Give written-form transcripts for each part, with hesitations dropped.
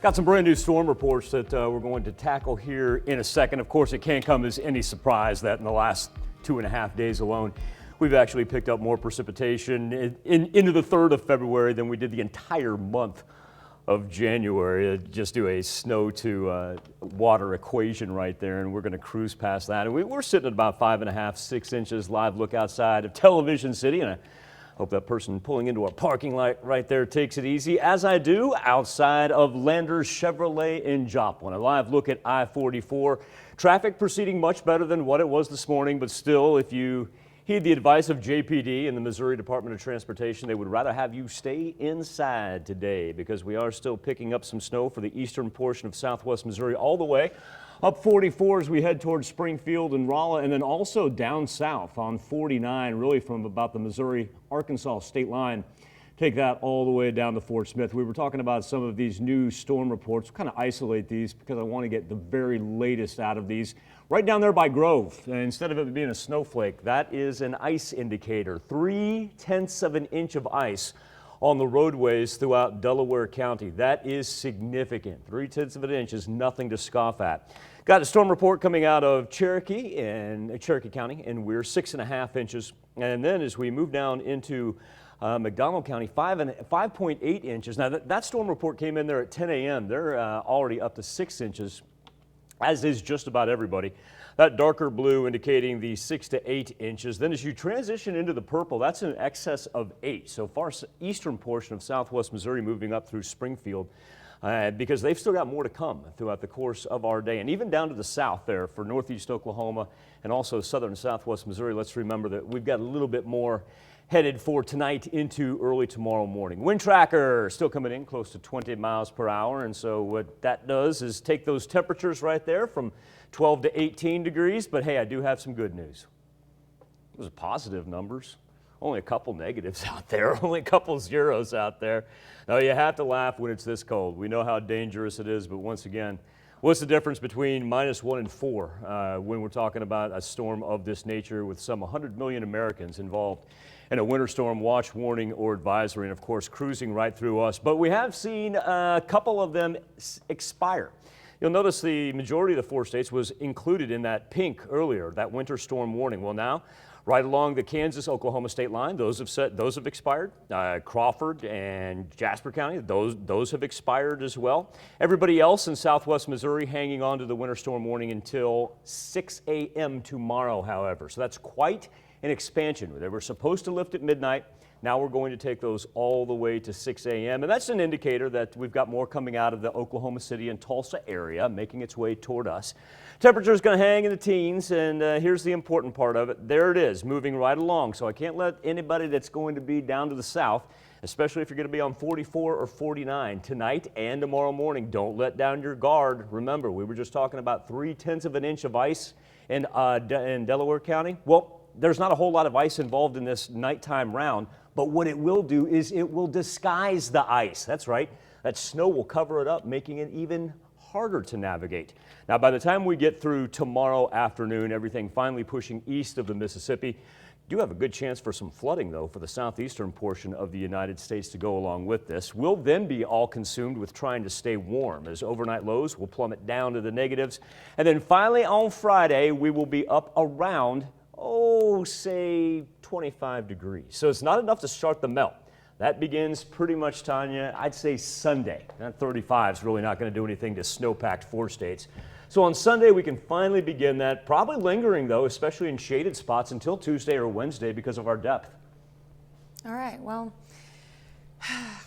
Got some brand new storm reports that we're going to tackle here in a second. Of course, it can't come as any surprise that in the last 2.5 days alone, we've actually picked up more precipitation into the 3rd of February than we did the entire month of January. Just do a snow to water equation right there, and we're going to cruise past that. And we're sitting at about 5.5, 6 inches. Live look outside of Television City, and I hope that person pulling into our parking lot right there takes it easy, as I do outside of Landers Chevrolet in Joplin. A live look at I-44. Traffic proceeding much better than what it was this morning, but still, if you heed the advice of JPD and the Missouri Department of Transportation, they would rather have you stay inside today because we are still picking up some snow for the eastern portion of southwest Missouri all the way up 44 as we head towards Springfield and Rolla, and then also down south on 49, really from about the Missouri-Arkansas state line. Take that all the way down to Fort Smith. We were talking about some of these new storm reports. We'll kind of isolate these because I want to get the very latest out of these. Right down there by Grove, and instead of it being a snowflake, that is an ice indicator. 3/10 of an inch of ice on the roadways throughout Delaware County. That is significant. 3/10 of an inch is nothing to scoff at. Got a storm report coming out of Cherokee County, and we're 6.5 inches. And then as we move down into McDonald County, 5.8 inches. Now that storm report came in there at 10 a.m. They're already up to 6 inches, as is just about everybody. That darker blue indicating the 6 to 8 inches. Then as you transition into the purple, that's in excess of 8. So far eastern portion of southwest Missouri moving up through Springfield. Because they've still got more to come throughout the course of our day. And even down to the south there for northeast Oklahoma and also southern and southwest Missouri, let's remember that we've got a little bit more headed for tonight into early tomorrow morning. Wind tracker still coming in close to 20 miles per hour. And so what that does is take those temperatures right there from 12 to 18 degrees. But hey, I do have some good news. Those are positive numbers. Only a couple negatives out there, only a couple zeros out there. Now, you have to laugh when it's this cold. We know how dangerous it is, but once again, what's the difference between -1 and 4 when we're talking about a storm of this nature with some 100 million Americans involved in a winter storm watch, warning, or advisory, and of course, cruising right through us. But we have seen a couple of them expire. You'll notice the majority of the 4 states was included in that pink earlier, that winter storm warning. Well, now, right along the Kansas-Oklahoma state line, those have expired. Crawford and Jasper County, those have expired as well. Everybody else in southwest Missouri hanging on to the winter storm warning until 6 a.m. tomorrow, however. So that's quite an expansion. They were supposed to lift at midnight. Now we're going to take those all the way to 6 a.m. And that's an indicator that we've got more coming out of the Oklahoma City and Tulsa area, making its way toward us. Temperature is going to hang in the teens, and here's the important part of it. There it is, moving right along. So I can't let anybody that's going to be down to the south, especially if you're going to be on 44 or 49 tonight and tomorrow morning, don't let down your guard. Remember, we were just talking about 3/10 of an inch of ice in Delaware County. Well, there's not a whole lot of ice involved in this nighttime round, but what it will do is it will disguise the ice. That's right. That snow will cover it up, making it even harder to navigate. Now, by the time we get through tomorrow afternoon, everything finally pushing east of the Mississippi, do have a good chance for some flooding, though, for the southeastern portion of the United States to go along with this. We'll then be all consumed with trying to stay warm as overnight lows will plummet down to the negatives. And then finally on Friday, we will be up around say 25 degrees. So it's not enough to start the melt. That begins pretty much, Tanya, I'd say Sunday. That 35 is really not going to do anything to snow-packed 4 states. So on Sunday, we can finally begin that, probably lingering, though, especially in shaded spots until Tuesday or Wednesday because of our depth. All right, well,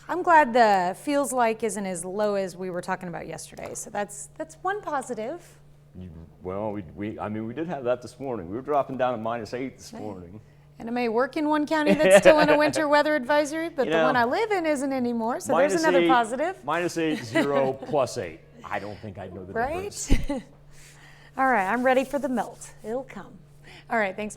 I'm glad the feels like isn't as low as we were talking about yesterday. So that's one positive. Well, we did have that this morning. We were dropping down to -8 this morning. And it may work in one county that's still in a winter weather advisory, but the one I live in isn't anymore. So there's another positive. -8, 0, +8. I don't think I'd know the difference. Right? All right, I'm ready for the melt. It'll come. All right, thanks, Mike.